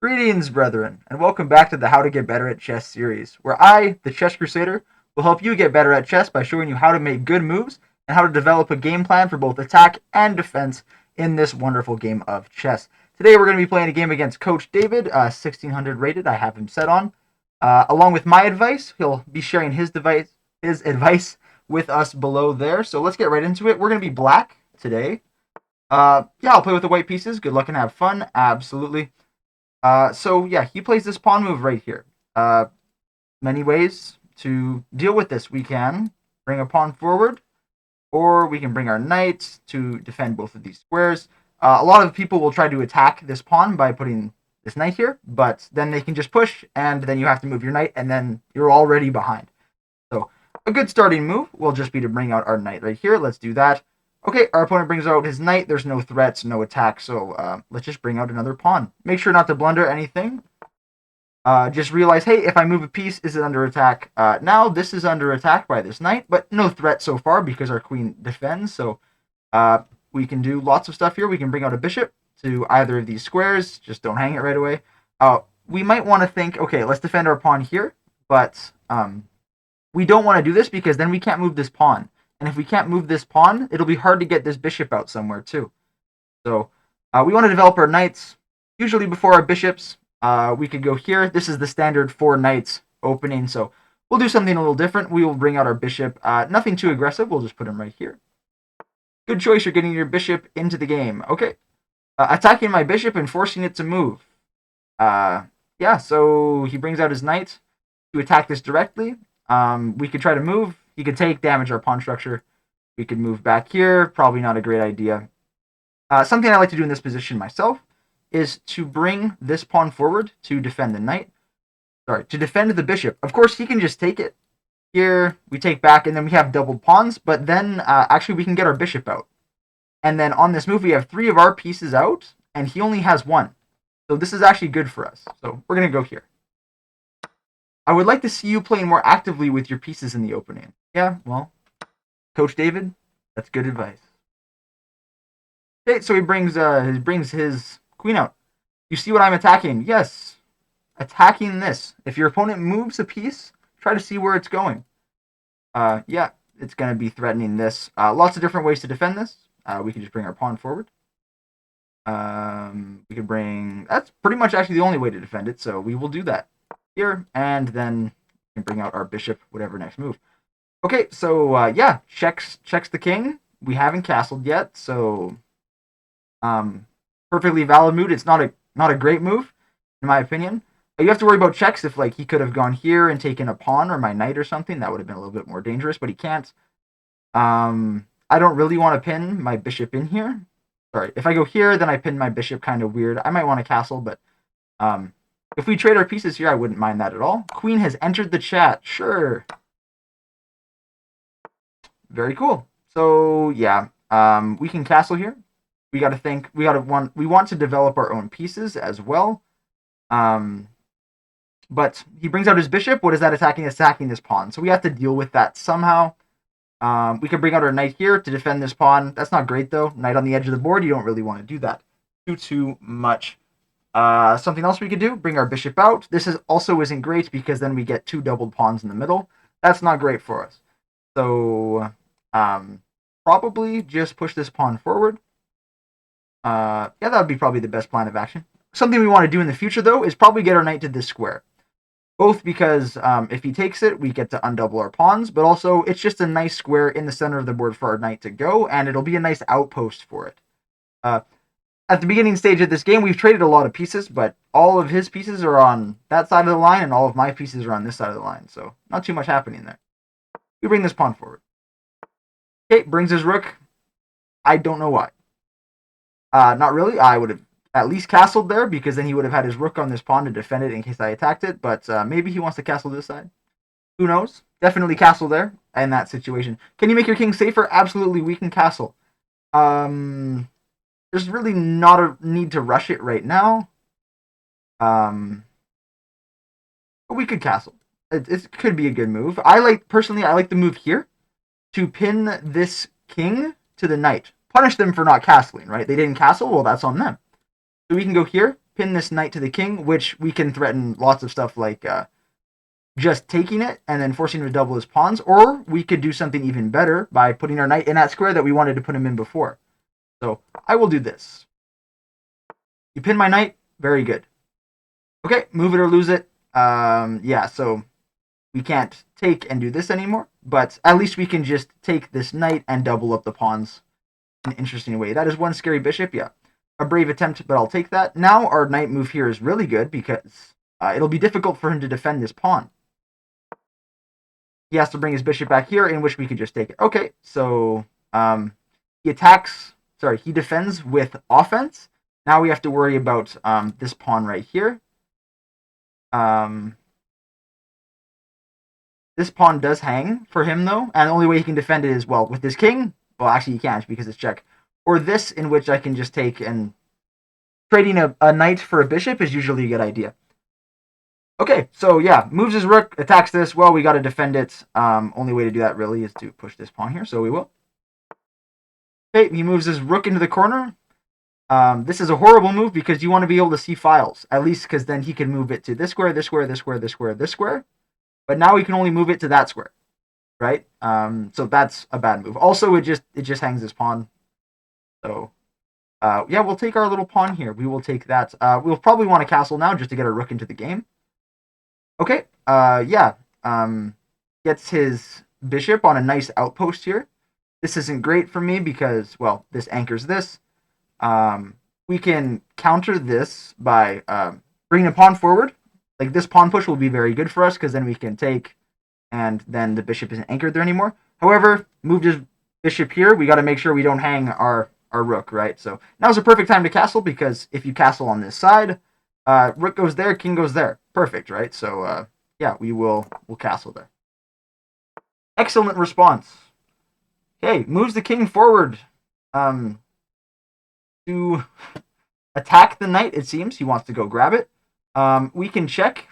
Greetings, brethren, and welcome back to the How to Get Better at Chess series, where I, the Chess Crusader, will help you get better at chess by showing you how to make good moves and how to develop a game plan for both attack and defense in this wonderful game of chess. Today we're going to be playing a game against Coach David, 1600 rated. I have him set on. Along with my advice, he'll be sharing his advice with us below there. So let's get right into it. We're going to be black today. Yeah, I'll play with the white pieces. Good luck and have fun. Absolutely. So yeah, he plays this pawn move right here. Many ways to deal with this. We can bring a pawn forward, or we can bring our knight to defend both of these squares. A lot of people will try to attack this pawn by putting this knight here, but then they can just push, and then you have to move your knight, and then you're already behind. So a good starting move will just be to bring out our knight right here. Let's do that. Okay, our opponent brings out his knight. There's no threats, no attack, so let's just bring out another pawn. Make sure not to blunder anything. Just realize, hey, if I move a piece, is it under attack? Now this is under attack by this knight, but no threat so far because our queen defends, so we can do lots of stuff here. We can bring out a bishop to either of these squares. Just don't hang it right away. We might want to think, okay, let's defend our pawn here, but we don't want to do this because then we can't move this pawn. And if we can't move this pawn, it'll be hard to get this bishop out somewhere too. So we want to develop our knights, usually before our bishops. We could go here. This is the standard 4 knights opening, so we'll do something a little different. We will bring out our bishop. Nothing too aggressive. We'll just put him right here. Good choice. You're getting your bishop into the game. Okay. Attacking my bishop and forcing it to move. Yeah, so he brings out his knight to attack this directly. We could try to move. He could take, damage our pawn structure. We could move back here. Probably not a great idea. Something I like to do in this position myself is to bring this pawn forward to defend the knight. Sorry, to defend the bishop. Of course, he can just take it. Here, we take back, and then we have doubled pawns, but then actually we can get our bishop out. And then on this move, we have 3 of our pieces out, and he only has 1. So this is actually good for us. So we're going to go here. I would like to see you playing more actively with your pieces in the opening. Yeah, well, Coach David, that's good advice. Okay, so he brings his queen out. You see what I'm attacking? Yes, attacking this. If your opponent moves a piece, try to see where it's going. Yeah, it's going to be threatening this. Lots of different ways to defend this. We can just bring our pawn forward. We could bring... That's pretty much actually the only way to defend it, so we will do that here, and then we can bring out our bishop, whatever next move. Okay, so yeah, checks the king. We haven't castled yet, so perfectly valid move. It's not a great move, in my opinion. You have to worry about checks if like he could have gone here and taken a pawn or my knight or something. That would have been a little bit more dangerous, but he can't. I don't really want to pin my bishop in here. Sorry, if I go here, then I pin my bishop kind of weird. I might want to castle, but if we trade our pieces here, I wouldn't mind that at all. Queen has entered the chat. Sure. Very cool. So yeah, we can castle here. We got to think. We want to develop our own pieces as well. But he brings out his bishop. What is that attacking? It's attacking this pawn. So we have to deal with that somehow. We can bring out our knight here to defend this pawn. That's not great though. Knight on the edge of the board. You don't really want to do that too much. Something else we could do, bring our bishop out. This also isn't great because then we get 2 doubled pawns in the middle. That's not great for us. So probably just push this pawn forward. Yeah, that would be probably the best plan of action. Something we want to do in the future, though, is probably get our knight to this square. Both because if he takes it, we get to undouble our pawns, but also it's just a nice square in the center of the board for our knight to go, and it'll be a nice outpost for it. At the beginning stage of this game, we've traded a lot of pieces, but all of his pieces are on that side of the line, and all of my pieces are on this side of the line, so not too much happening there. We bring this pawn forward. Okay, brings his rook. I don't know why. Not really. I would have at least castled there because then he would have had his rook on this pawn to defend it in case I attacked it, but maybe he wants to castle this side. Who knows? Definitely castle there in that situation. Can you make your king safer? Absolutely, we can castle. There's really not a need to rush it right now. But we could castle. It could be a good move. Personally, I like the move here to pin this king to the knight. Punish them for not castling, right? They didn't castle, well, that's on them. So we can go here, pin this knight to the king, which we can threaten lots of stuff like just taking it and then forcing him to double his pawns, or we could do something even better by putting our knight in that square that we wanted to put him in before. So I will do this. You pin my knight, very good. Okay, move it or lose it. Yeah, so we can't take and do this anymore, but at least we can just take this knight and double up the pawns in an interesting way. That is one scary bishop, yeah. A brave attempt, but I'll take that. Now our knight move here is really good because it'll be difficult for him to defend this pawn. He has to bring his bishop back here, in which we could just take it. Okay, so he defends with offense. Now we have to worry about this pawn right here. This pawn does hang for him, though, and the only way he can defend it is, well, with this king. Well, actually, he can't because it's check. Or this, in which I can just take, and trading a knight for a bishop is usually a good idea. Okay, so yeah, moves his rook, attacks this. Well, we got to defend it. Only way to do that, really, is to push this pawn here, so we will. Okay, he moves his rook into the corner. This is a horrible move because you want to be able to see files, at least because then he can move it to this square, this square, this square, this square, this square. But now we can only move it to that square, right? So that's a bad move. Also, it just hangs his pawn. So yeah, we'll take our little pawn here. We will take that. We'll probably want a castle now just to get our rook into the game. Okay, yeah. Gets his bishop on a nice outpost here. This isn't great for me because, well, this anchors this. We can counter this by bringing a pawn forward. Like, this pawn push will be very good for us because then we can take, and then the bishop isn't anchored there anymore. However, moved his bishop here. We got to make sure we don't hang our rook, right? So now's a perfect time to castle because if you castle on this side, rook goes there, king goes there. Perfect, right? So yeah, we'll castle there. Excellent response. Okay, moves the king forward to attack the knight. It seems he wants to go grab it. We can check,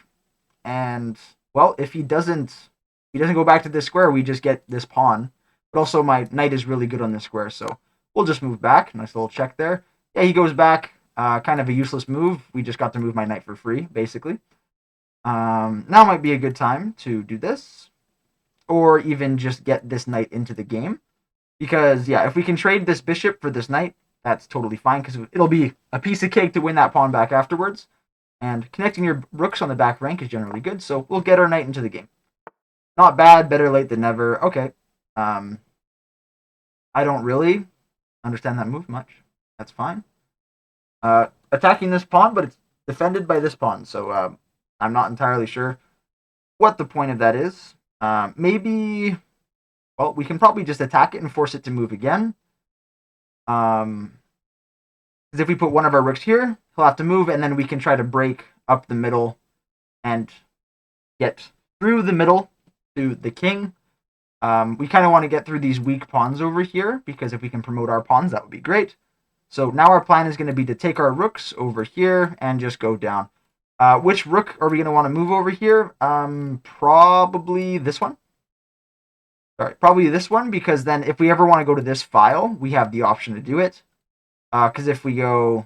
and well, if he doesn't go back to this square, we just get this pawn. But also, my knight is really good on this square, so we'll just move back. Nice little check there. Yeah, he goes back. Kind of a useless move. We just got to move my knight for free, basically. Now might be a good time to do this, or even just get this knight into the game. Because, yeah, if we can trade this bishop for this knight, that's totally fine, because it'll be a piece of cake to win that pawn back afterwards. And connecting your rooks on the back rank is generally good, so we'll get our knight into the game. Not bad, better late than never. Okay. I don't really understand that move much. That's fine. Attacking this pawn, but it's defended by this pawn, so I'm not entirely sure what the point of that is. Maybe, well, we can probably just attack it and force it to move again. Because if we put one of our rooks here, he'll have to move, and then we can try to break up the middle and get through the middle to the king. We kind of want to get through these weak pawns over here, because if we can promote our pawns, that would be great. So now our plan is going to be to take our rooks over here and just go down. Which rook are we going to want to move over here? Probably this one. All right, probably this one, because then if we ever want to go to this file, we have the option to do it. Because if we go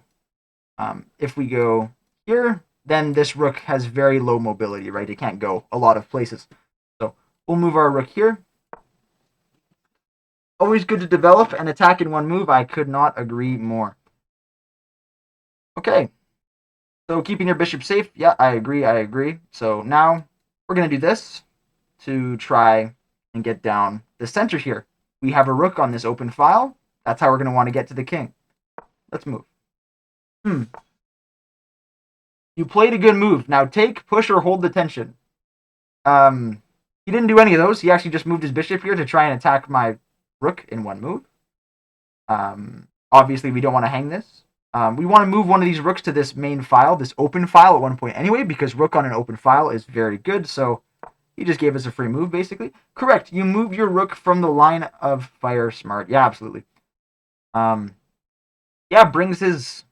here, then this rook has very low mobility, right? It can't go a lot of places. So we'll move our rook here. Always good to develop and attack in one move. I could not agree more. Okay. So keeping your bishop safe. Yeah, I agree. So now we're going to do this to try and get down the center here. We have a rook on this open file. That's how we're going to want to get to the king. Let's move. You played a good move. Now take, push, or hold the tension. He didn't do any of those. He actually just moved his bishop here to try and attack my rook in one move. Obviously, we don't want to hang this. We want to move one of these rooks to this main file, this open file at one point anyway, because rook on an open file is very good. So he just gave us a free move, basically. Correct. You move your rook from the line of fire. Smart. Yeah, absolutely. Yeah, brings his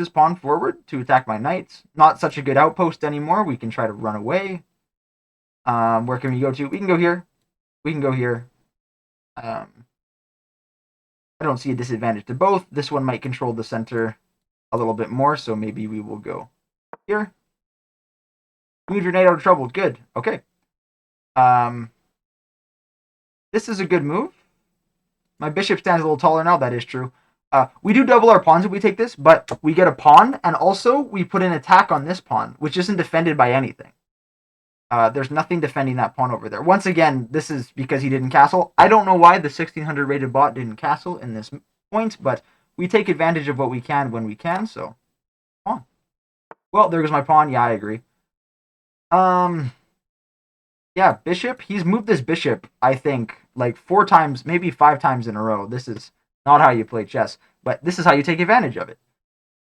pawn forward to attack my knight. Not such a good outpost anymore. We can try to run away. Where can we go to? We can go here. We can go here. I don't see a disadvantage to both. This one might control the center. a little bit more, so maybe we will go here. Move your knight out of trouble. Good. Okay. This is a good move. My bishop stands a little taller now. That is true. We do double our pawns if we take this, but we get a pawn, and also we put an attack on this pawn, which isn't defended by anything. There's nothing defending that pawn over there. Once again, this is because he didn't castle. I don't know why the 1600 rated bot didn't castle in this point, but we take advantage of what we can when we can, so pawn. Well, there goes my pawn. Yeah, I agree. Yeah, bishop. He's moved this bishop, I think, like 4 times, maybe 5 times in a row. This is not how you play chess, but this is how you take advantage of it.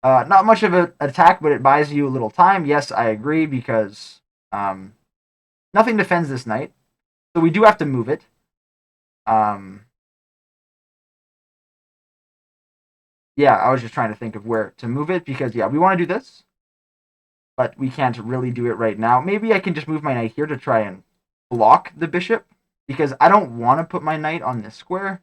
Not much of an attack, but it buys you a little time. Yes, I agree, because nothing defends this knight, so we do have to move it. Yeah, I was just trying to think of where to move it, because, yeah, we want to do this, but we can't really do it right now. Maybe I can just move my knight here to try and block the bishop, because I don't want to put my knight on this square.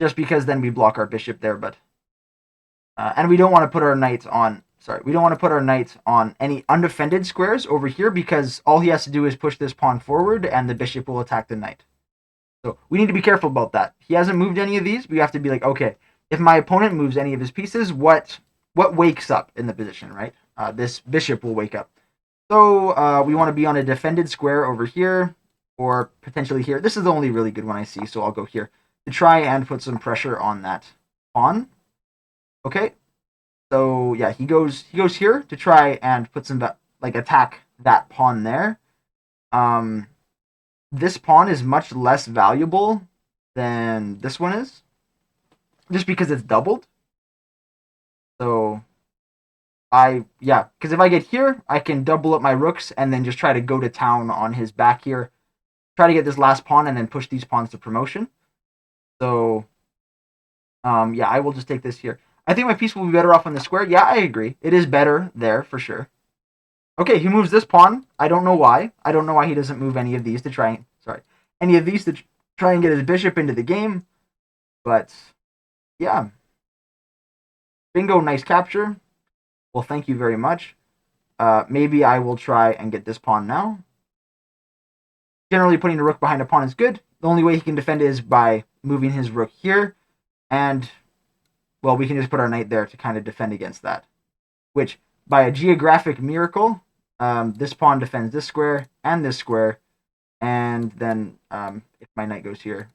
Just because then we block our bishop there, but and we don't want to put our knight on. Sorry, we don't want to put our knight on any undefended squares over here, because all he has to do is push this pawn forward, and the bishop will attack the knight. So we need to be careful about that. He hasn't moved any of these. We have to be like, okay, if my opponent moves any of his pieces, what wakes up in the position, right? This bishop will wake up. So we want to be on a defended square over here, or potentially here. This is the only really good one I see, so I'll go here to try and put some pressure on that pawn. Okay, so yeah, he goes here to try and put some like attack that pawn there. This pawn is much less valuable than this one is, just because it's doubled. So because if I get here, I can double up my rooks and then just try to go to town on his back here, try to get this last pawn, and then push these pawns to promotion. So yeah, I will just take this here. I think my piece will be better off on the square. Yeah, I agree. It is better there for sure. Okay, he moves this pawn. I don't know why. I don't know why he doesn't move any of these to try and get his bishop into the game. But yeah, bingo, nice capture. Well, thank you very much. Maybe I will try and get this pawn now. Generally, putting a rook behind a pawn is good. The only way he can defend it is by moving his rook here, and well, we can just put our knight there to kind of defend against that. Which, by a geographic miracle, this pawn defends this square and this square, and then if my knight goes here,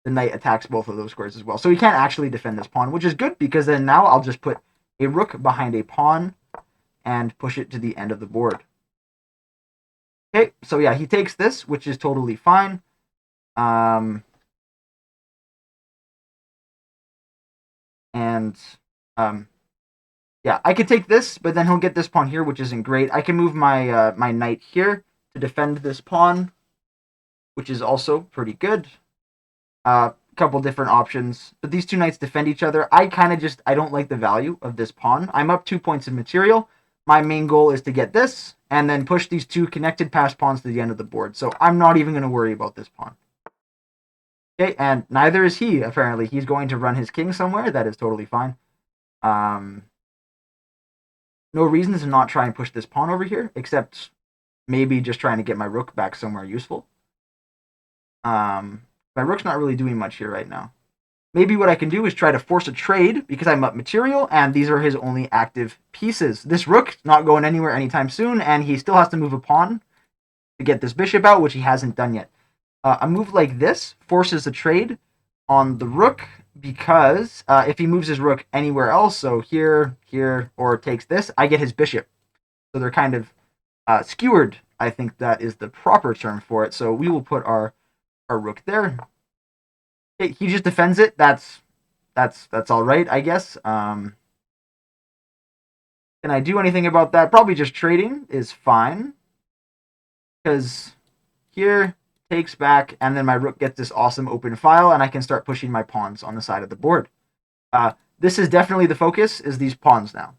the knight attacks both of those squares as well. So he can't actually defend this pawn, which is good, because then now I'll just put a rook behind a pawn and push it to the end of the board. Okay, so yeah, he takes this, which is totally fine. Yeah, I could take this, but then he'll get this pawn here, which isn't great. I can move my my knight here to defend this pawn, which is also pretty good. Couple different options, but these two knights defend each other. I don't like the value of this pawn. I'm up 2 points in material. My main goal is to get this, and then push these two connected passed pawns to the end of the board. So I'm not even going to worry about this pawn. Okay, and neither is he, apparently. He's going to run his king somewhere. That is totally fine. No reason to not try and push this pawn over here, except maybe just trying to get my rook back somewhere useful. My rook's not really doing much here right now. Maybe what I can do is try to force a trade, because I'm up material, and these are his only active pieces. This rook's not going anywhere anytime soon, and he still has to move a pawn to get this bishop out, which he hasn't done yet. A move like this forces a trade on the rook, because if he moves his rook anywhere else, so here, here, or takes this, I get his bishop. So they're kind of skewered. I think that is the proper term for it. So we will put our rook there. Okay, he just defends it. That's all right, I guess. Can I do anything about that? Probably just trading is fine, because here takes back, and then my rook gets this awesome open file, and I can start pushing my pawns on the side of the board. This is definitely the focus, is these pawns now.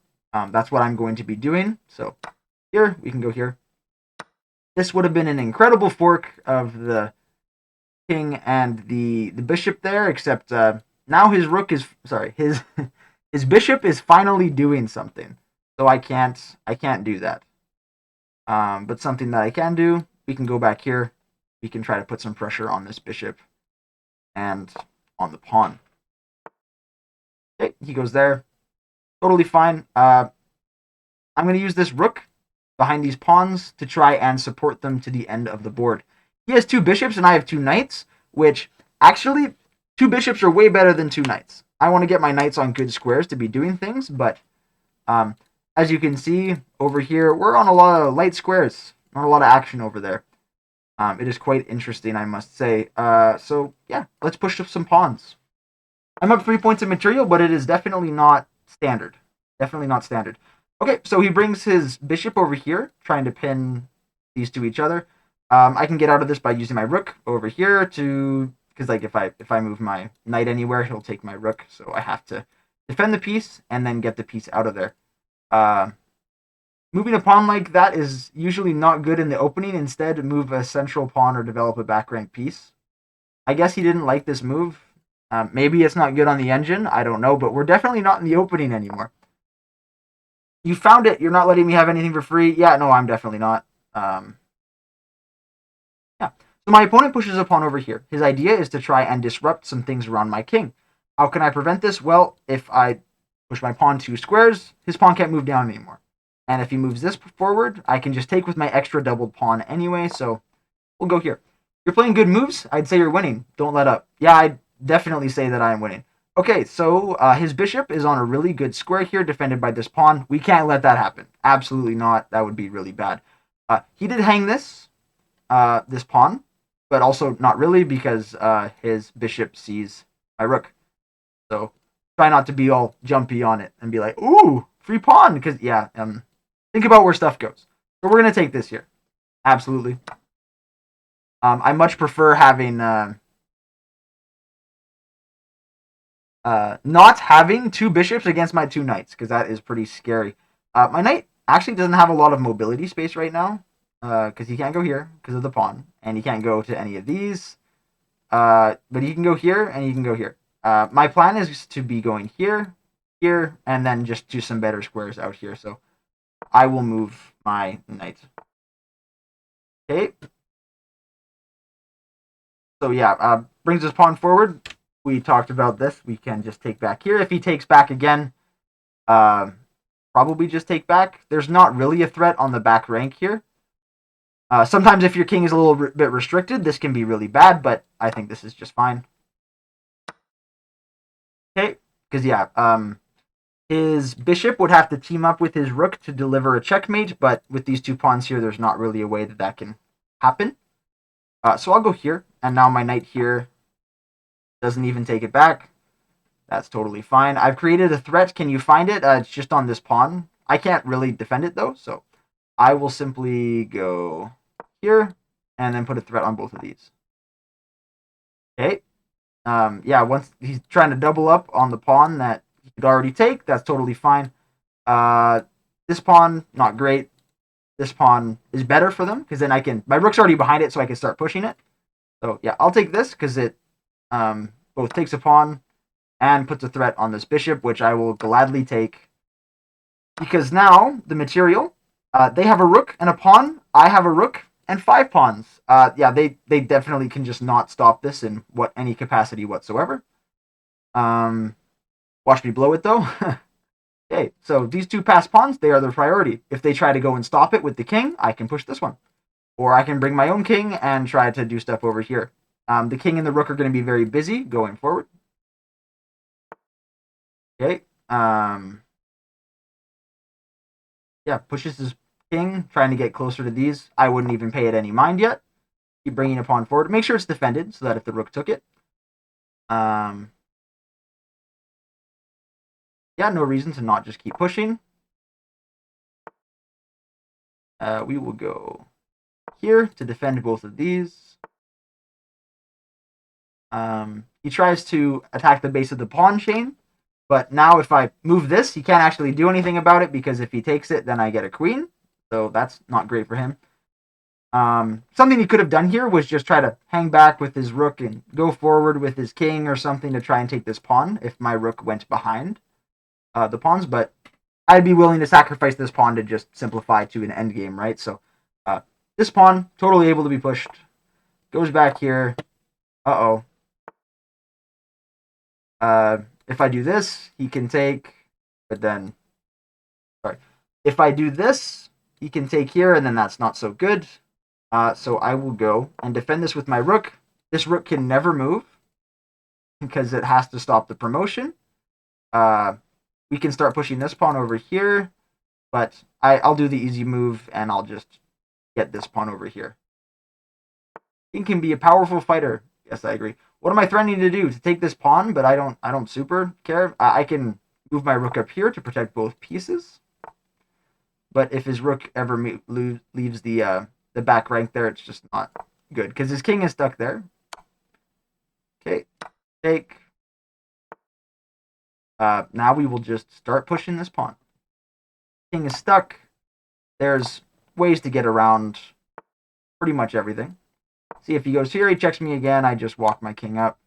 That's what I'm going to be doing. So here, we can go here. This would have been an incredible fork of the king and the bishop there, except now his rook is sorry his his bishop is finally doing something. So I can't do that. But something that I can do, we can go back here. We can try to put some pressure on this bishop and on the pawn. Okay, he goes there. Totally fine. I'm going to use this rook behind these pawns to try and support them to the end of the board. He has two bishops and I have two knights, which actually, two bishops are way better than two knights. I want to get my knights on good squares to be doing things, but as you can see over here, we're on a lot of light squares, not a lot of action over there. It is quite interesting, I must say. So yeah, let's push up some pawns. I'm up 3 points of material, but it is definitely not standard. Definitely not standard. Okay, so he brings his bishop over here, trying to pin these to each other. I can get out of this by using my rook over here to, because like if I move my knight anywhere, he'll take my rook. So I have to defend the piece and then get the piece out of there. Moving a pawn like that is usually not good in the opening. Instead, move a central pawn or develop a back rank piece. I guess he didn't like this move. Maybe it's not good on the engine. I don't know, but we're definitely not in the opening anymore. You found it. You're not letting me have anything for free. Yeah, no, I'm definitely not. Yeah. So my opponent pushes a pawn over here. His idea is to try and disrupt some things around my king. How can I prevent this? Well, if I push my pawn 2 squares, his pawn can't move down anymore. And if he moves this forward, I can just take with my extra doubled pawn anyway, so we'll go here. You're playing good moves. I'd say you're winning. Don't let up. Yeah, I'd definitely say that I'm winning. Okay, so his bishop is on a really good square here, defended by this pawn. We can't let that happen. Absolutely not. That would be really bad. He did hang this pawn, but also not really because his bishop sees my rook. So try not to be all jumpy on it and be like, ooh, free pawn. Because, yeah, think about where stuff goes. So we're going to take this here. Absolutely. I much prefer having not having two bishops against my two knights, because that is pretty scary. My knight actually doesn't have a lot of mobility space right now, because he can't go here because of the pawn, and he can't go to any of these. But he can go here, and he can go here. My plan is to be going here, here, and then just do some better squares out here. So I will move my knight. Okay. So yeah, brings his pawn forward. We talked about this. We can just take back here. If he takes back again, probably just take back. There's not really a threat on the back rank here. Sometimes if your king is a little bit restricted, this can be really bad, but I think this is just fine. Okay, because yeah, his bishop would have to team up with his rook to deliver a checkmate, but with these two pawns here, there's not really a way that that can happen. So I'll go here, and now my knight here doesn't even take it back. That's totally fine. I've created a threat. Can you find it? It's just on this pawn. I can't really defend it, though, so I will simply go here and then put a threat on both of these. Okay. Yeah, once he's trying to double up on the pawn that he could already take, that's totally fine. This pawn, not great. This pawn is better for them, because then I can... My rook's already behind it, so I can start pushing it. So, yeah, I'll take this, because it both takes a pawn and puts a threat on this bishop, which I will gladly take. Because now, the material, they have a rook and a pawn. I have a rook and 5 pawns. Yeah, they definitely can just not stop this in any capacity whatsoever. Watch me blow it, though. Okay, so these two passed pawns, they are the priority. If they try to go and stop it with the king, I can push this one. Or I can bring my own king and try to do stuff over here. The king and the rook are going to be very busy going forward. Okay. Yeah, pushes his king, trying to get closer to these. I wouldn't even pay it any mind yet. Keep bringing a pawn forward. Make sure it's defended, so that if the rook took it. Yeah, no reason to not just keep pushing. We will go here to defend both of these. He tries to attack the base of the pawn chain, but now if I move this, he can't actually do anything about it, because if he takes it, then I get a queen. So that's not great for him. Something he could have done here was just try to hang back with his rook and go forward with his king or something to try and take this pawn if my rook went behind the pawns, but I'd be willing to sacrifice this pawn to just simplify to an endgame, right? So this pawn, totally able to be pushed, goes back here. Uh-oh. If I do this, he can take, but then, sorry. If I do this, he can take here, and then that's not so good. So I will go and defend this with my rook. This rook can never move because it has to stop the promotion. We can start pushing this pawn over here, but I'll do the easy move, and I'll just get this pawn over here. King can be a powerful fighter. Yes, I agree. What am I threatening to do? To take this pawn, but I don't super care. I can move my rook up here to protect both pieces. But if his rook ever leaves the back rank there, it's just not good because his king is stuck there. Okay, take. Now we will just start pushing this pawn. King is stuck. There's ways to get around pretty much everything. See, if he goes here, he checks me again. I just walk my king up.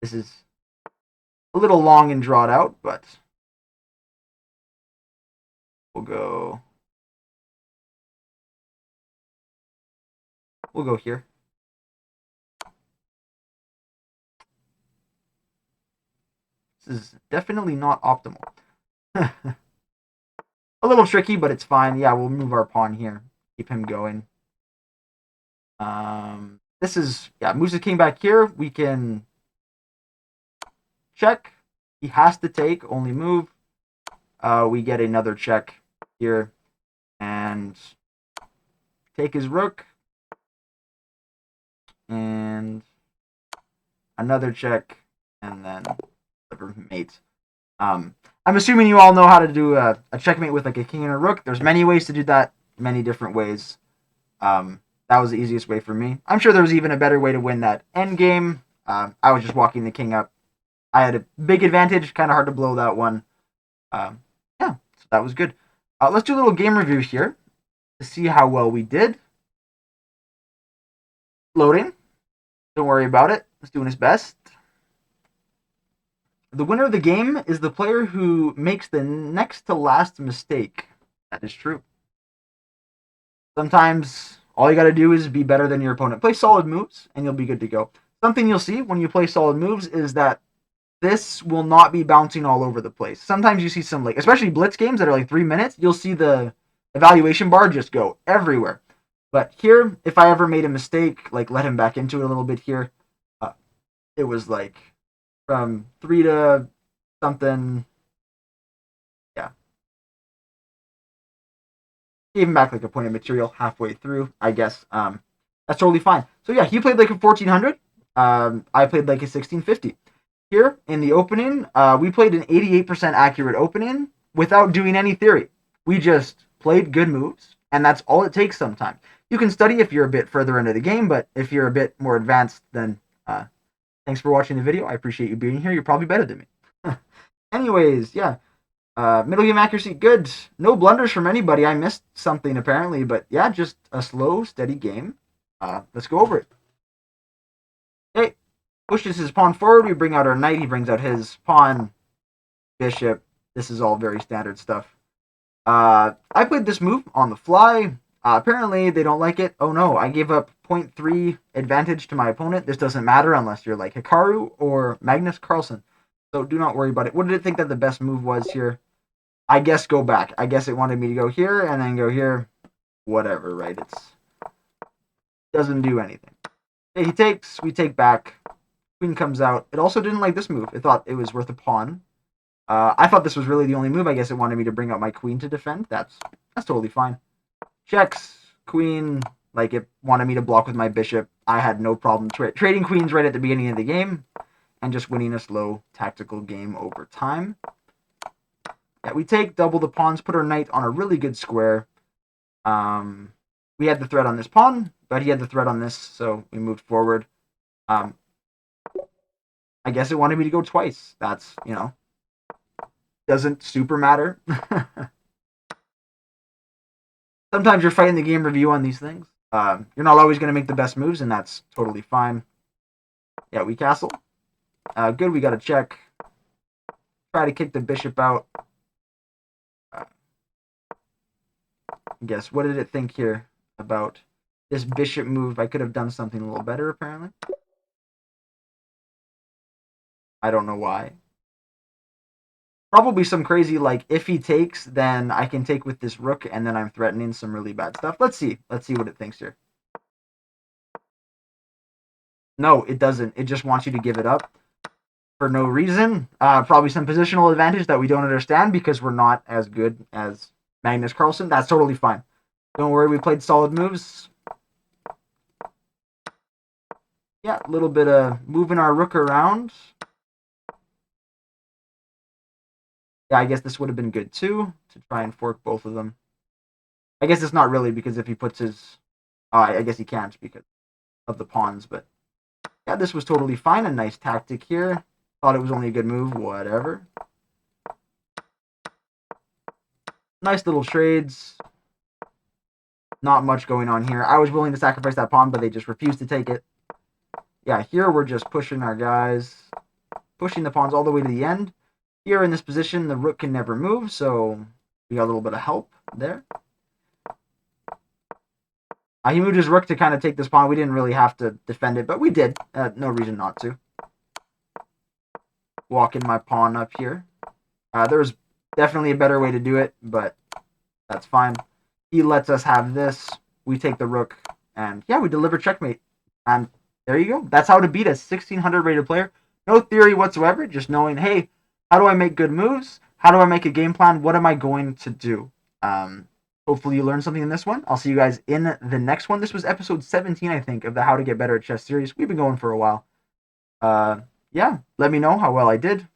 This is a little long and drawn out, but we'll go here. This is definitely not optimal. A little tricky, but it's fine. Yeah, we'll move our pawn here. Keep him going. This is, yeah, moves the king back here. We can check. He has to take, only move. We get another check here. And take his rook. And another check. And then mate. I'm assuming you all know how to do a checkmate with like a king and a rook. There's many ways to do that, many different ways. That was the easiest way for me. I'm sure there was even a better way to win that endgame. I was just walking the king up. I had a big advantage, kind of hard to blow that one. Yeah, so that was good. Let's do a little game review here to see how well we did. Loading. Don't worry about it. It's doing its best. The winner of the game is the player who makes the next to last mistake. That is true. Sometimes all you got to do is be better than your opponent. Play solid moves, and you'll be good to go. Something you'll see when you play solid moves is that this will not be bouncing all over the place. Sometimes you see some, like, especially blitz games that are like 3 minutes, you'll see the evaluation bar just go everywhere. But here, if I ever made a mistake, like let him back into it a little bit here, it was like from 3 to something. Yeah. Gave him back like a point of material halfway through, I guess. That's totally fine. So yeah, he played like a 1400. I played like a 1650. Here in the opening, we played an 88% accurate opening without doing any theory. We just played good moves, and that's all it takes sometimes. You can study if you're a bit further into the game, but if you're a bit more advanced, then thanks for watching the video. I appreciate you being here. You're probably better than me. Anyways, yeah. Middle game accuracy, good. No blunders from anybody. I missed something apparently, but yeah, just a slow, steady game. Let's go over it. Okay, pushes his pawn forward. We bring out our knight. He brings out his pawn, bishop. This is all very standard stuff. I played this move on the fly. Apparently, they don't like it. Oh no, I gave up 0.3 advantage to my opponent. This doesn't matter unless you're like Hikaru or Magnus Carlsen. So do not worry about it. What did it think that the best move was here? I guess go back. I guess it wanted me to go here and then go here. Whatever, right? It doesn't do anything. Okay, he takes. We take back. Queen comes out. It also didn't like this move. It thought it was worth a pawn. I thought this was really the only move. I guess it wanted me to bring out my queen to defend. That's totally fine. Checks. Queen. Like, it wanted me to block with my bishop. I had no problem trading queens right at the beginning of the game and just winning a slow tactical game over time. Yeah, we take double the pawns, put our knight on a really good square. We had the threat on this pawn, but he had the threat on this, so we moved forward. I guess it wanted me to go twice. That's, doesn't super matter. Sometimes you're fighting the game review on these things. You're not always going to make the best moves, and that's totally fine. Yeah, we castle. Good, we got a check. Try to kick the bishop out. Guess, what did it think here about this bishop move? I could have done something a little better, apparently. I don't know why. Probably some crazy, like, if he takes, then I can take with this rook, and then I'm threatening some really bad stuff. Let's see. Let's see what it thinks here. No, it doesn't. It just wants you to give it up for no reason. Probably some positional advantage that we don't understand because we're not as good as Magnus Carlsen. That's totally fine. Don't worry, we played solid moves. Yeah, a little bit of moving our rook around. Yeah, I guess this would have been good too, to try and fork both of them. I guess it's not really, because if he puts his... I guess he can't because of the pawns, but... Yeah, this was totally fine. A nice tactic here. Thought it was only a good move. Whatever. Nice little trades. Not much going on here. I was willing to sacrifice that pawn, but they just refused to take it. Yeah, here we're just pushing our guys. Pushing the pawns all the way to the end. Here in this position, the rook can never move, so we got a little bit of help there. He moved his rook to kind of take this pawn. We didn't really have to defend it, but we did. No reason not to. Walking my pawn up here. There's definitely a better way to do it, but that's fine. He lets us have this. We take the rook, and yeah, we deliver checkmate. And there you go. That's how to beat a 1600 rated player. No theory whatsoever, just knowing, hey, how do I make good moves? How do I make a game plan? What am I going to do? Hopefully you learned something in this one. I'll see you guys in the next one. This was episode 17, I think, of the How to Get Better at Chess series. We've been going for a while. Yeah, let me know how well I did.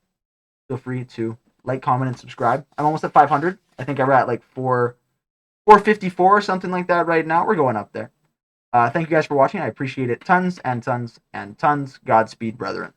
Feel free to like, comment, and subscribe. I'm almost at 500. I think I'm at like 454 or something like that right now. We're going up there. Thank you guys for watching. I appreciate it tons and tons and tons. Godspeed, brethren.